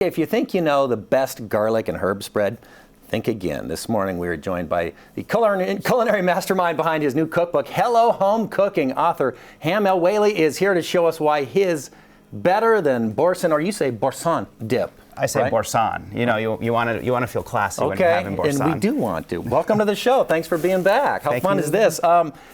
If you think you know the best garlic and herb spread, think again. This morning we were joined by the culinary mastermind behind his new cookbook, Hello Home Cooking. Author El-Waylly is here to show us why his better than Boursin, or you say Boursin dip. I say right? Boursin. You know, you want to feel classy when you're having Boursin. And we do want to. Welcome to the show. Thanks for being back. How fun is this?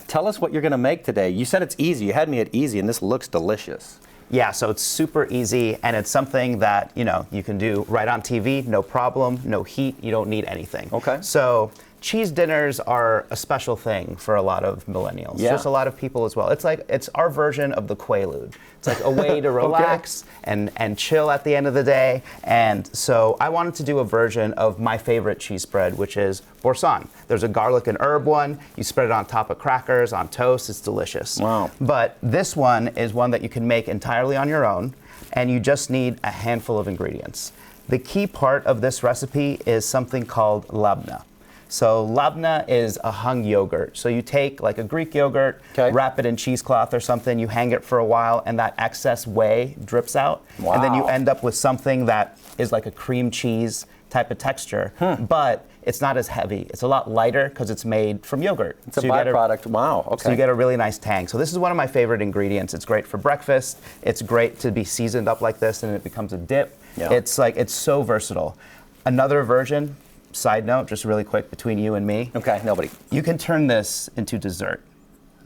Tell us what you're going to make today. You said it's easy. You had me at easy, and this looks delicious. Yeah, so it's super easy, and it's something that, you know, you can do right on TV, no problem, no heat, you don't need anything. Okay. So cheese dinners are a special thing for a lot of millennials. Yeah. Just a lot of people as well. It's our version of the Quaalude. It's like a way to relax and chill at the end of the day. And so I wanted to do a version of my favorite cheese spread, which is Boursin. There's a garlic and herb one. You spread it on top of crackers, on toast. It's delicious. Wow. But this one is one that you can make entirely on your own, and you just need a handful of ingredients. The key part of this recipe is something called labna. So labna is a hung yogurt. So you take like a Greek yogurt, wrap it in cheesecloth or something, you hang it for a while, and that excess whey drips out. Wow. And then you end up with something that is like a cream cheese type of texture, but it's not as heavy. It's a lot lighter because it's made from yogurt. It's a byproduct. Wow, okay. So you get a really nice tang. So this is one of my favorite ingredients. It's great for breakfast. It's great to be seasoned up like this, and it becomes a dip. Yeah. It's so versatile. Another version, side note, just really quick between you and me. Okay, nobody. You can turn this into dessert.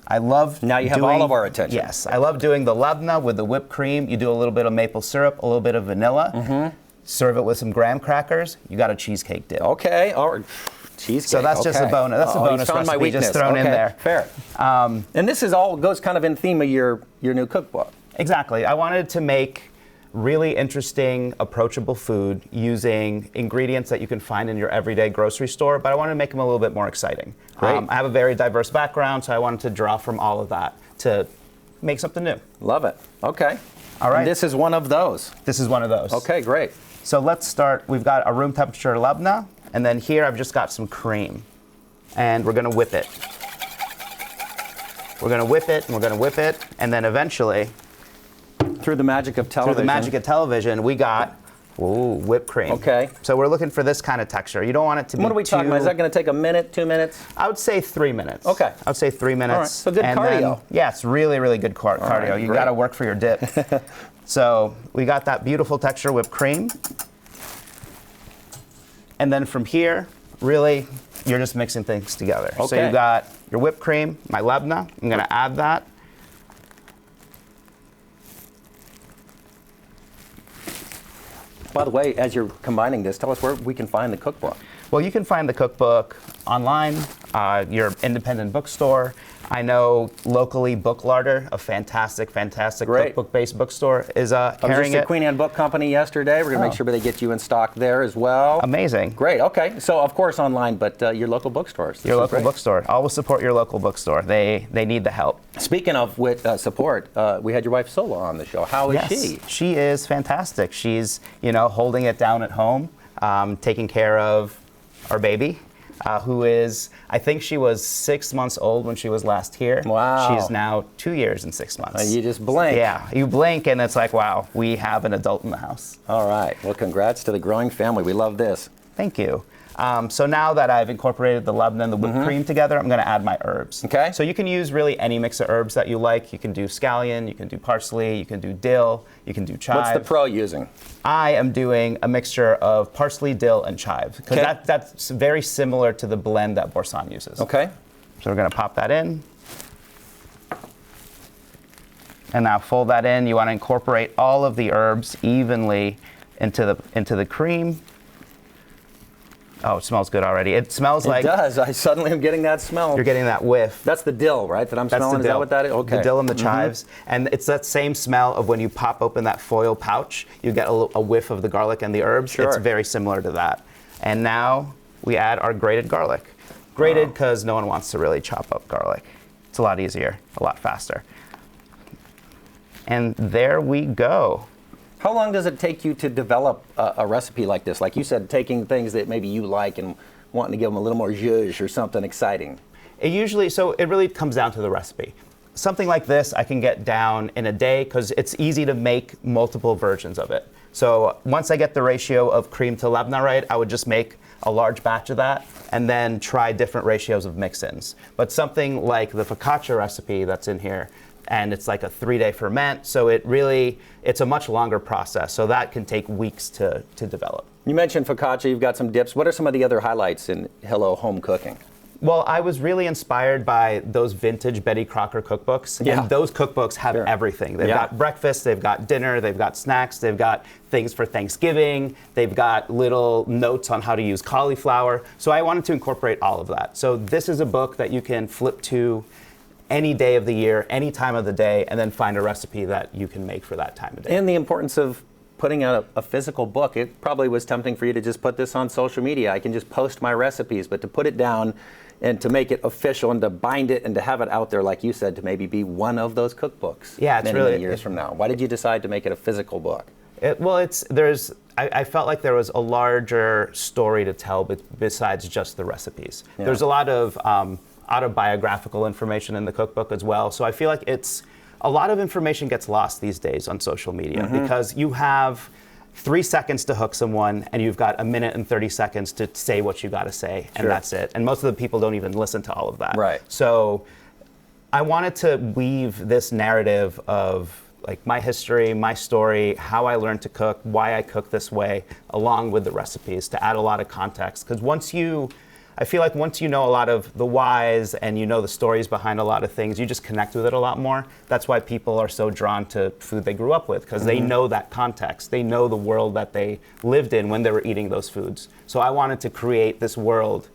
I love Now you have all of our attention. Yes, I love doing the labna with the whipped cream. You do a little bit of maple syrup, a little bit of vanilla. Serve it with some graham crackers. You got a cheesecake dip. Okay, or cheesecake. So that's just a bonus. That's a bonus recipe just thrown in there. Fair. And this is all goes kind of in theme of your new cookbook. Exactly. I wanted to make really interesting, approachable food using ingredients that you can find in your everyday grocery store, but I wanted to make them a little bit more exciting. Great. I have a very diverse background, so I wanted to draw from all of that to make something new. Love it. Okay. All right. And this is one of those. This is one of those. Okay, great. So let's start. We've got a room temperature labna, and then here I've just got some cream, and we're gonna whip it. We're gonna whip it, and we're gonna whip it, and then eventually, Through the magic of television. through the magic of television, we got whipped cream. Okay. So we're looking for this kind of texture. You don't want it to be What are we talking about? Is that going to take a minute, 2 minutes? I would say 3 minutes. Okay. I would say 3 minutes. All right. So good And cardio. then, yeah, it's really, really good cardio. right, You great. got to work for your dip. So we got that beautiful texture whipped cream. And then from here, really, you're just mixing things together. So Okay. you got your whipped cream, my labna. I'm going to add that. By the way, as you're combining this, tell us where we can find the cookbook. Well, you can find the cookbook online, your independent bookstore. I know locally Book Larder, a fantastic Great. cookbook-based bookstore, is I was carrying just at it. Queen Anne Book Company yesterday. We're going to make sure they get you in stock there as well. Amazing. Great. Okay. So, of course, online, but your local bookstores. Your local bookstore. Always support your local bookstore. They need the help. Speaking of support, we had your wife Sola on the show. How is she? She is fantastic. She's, holding it down at home, taking care of our baby, who is, I think she was 6 months old when she was last here. Wow. She's now 2 years and 6 months. You just blink. Yeah, you blink and it's like, wow, we have an adult in the house. All right. Well, congrats to the growing family. We love this. Thank you. So now that I've incorporated the labna and the whipped cream together, I'm going to add my herbs. Okay. So you can use really any mix of herbs that you like. You can do scallion, you can do parsley, you can do dill, you can do chive. What's the pro using? I am doing a mixture of parsley, dill, and chive because that's very similar to the blend that Boursin uses. Okay. So we're going to pop that in. And now fold that in. You want to incorporate all of the herbs evenly into the cream. Oh, it smells good already. It smells like... It does. I suddenly am getting that smell. You're getting that whiff. That's the dill, right, that I'm smelling? Is that what that is? Okay. The dill and the chives. And it's that same smell of when you pop open that foil pouch, you get a whiff of the garlic and the herbs. Sure. It's very similar to that. And now we add our grated garlic. Grated because no one wants to really chop up garlic. It's a lot easier, a lot faster. And there we go. How long does it take you to develop a recipe like this? Like you said, taking things that maybe you like and wanting to give them a little more zhuzh or something exciting. It really comes down to the recipe. Something like this I can get down in a day because it's easy to make multiple versions of it. So once I get the ratio of cream to labna right, I would just make a large batch of that and then try different ratios of mix-ins. But something like the focaccia recipe that's in here, and it's like a 3-day ferment, so it's a much longer process, so that can take weeks to develop. You mentioned focaccia, you've got some dips. What are some of the other highlights in Hello Home Cooking? Well, I was really inspired by those vintage Betty Crocker cookbooks. Yeah. And those cookbooks have everything. They've got breakfast, they've got dinner, they've got snacks, they've got things for Thanksgiving, they've got little notes on how to use cauliflower. So I wanted to incorporate all of that. So this is a book that you can flip to any day of the year, any time of the day, and then find a recipe that you can make for that time of day. And the importance of putting out a physical book. It probably was tempting for you to just put this on social media. I can just post my recipes, but to put it down and to make it official and to bind it and to have it out there, like you said, to maybe be one of those cookbooks many years from now. Why did you decide to make it a physical book? I felt like there was a larger story to tell besides just the recipes. Yeah. There's a lot of autobiographical information in the cookbook as well. So I feel like a lot of information gets lost these days on social media because you have 3 seconds to hook someone and you've got 1 minute and 30 seconds to say what you got to say, and that's it. And most of the people don't even listen to all of that. Right. So I wanted to weave this narrative of like my history, my story, how I learned to cook, why I cook this way, along with the recipes to add a lot of context. Because I feel like once you know a lot of the whys and you know the stories behind a lot of things, you just connect with it a lot more. That's why people are so drawn to food they grew up with, because they know that context. They know the world that they lived in when they were eating those foods. So I wanted to create this world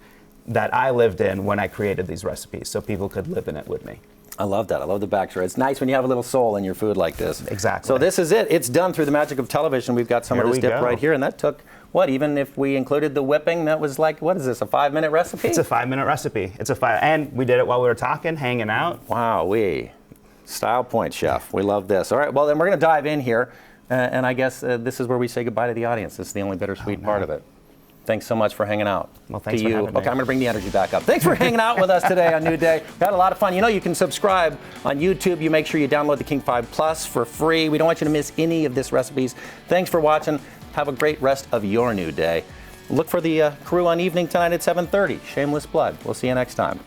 that I lived in when I created these recipes so people could live in it with me. I love that. I love the backstory. It's nice when you have a little soul in your food like this. Exactly. So this is it. It's done through the magic of television. We've got some of this dip right here, and that took, even if we included the whipping, that was like, what is this, a 5-minute recipe? It's a 5-minute recipe. And we did it while we were talking, hanging out. Wow, style point, chef. We love this. All right, well, then we're going to dive in here, and I guess this is where we say goodbye to the audience. This is the only bittersweet part of it. Thanks so much for hanging out. Well, thanks for having me. Okay, I'm going to bring the energy back up. Thanks for hanging out with us today on New Day. We had a lot of fun. You know, you can subscribe on YouTube. You make sure you download the King 5 Plus for free. We don't want you to miss any of this recipes. Thanks for watching. Have a great rest of your new day. Look for the crew on evening tonight at 7:30. Shameless plug. We'll see you next time.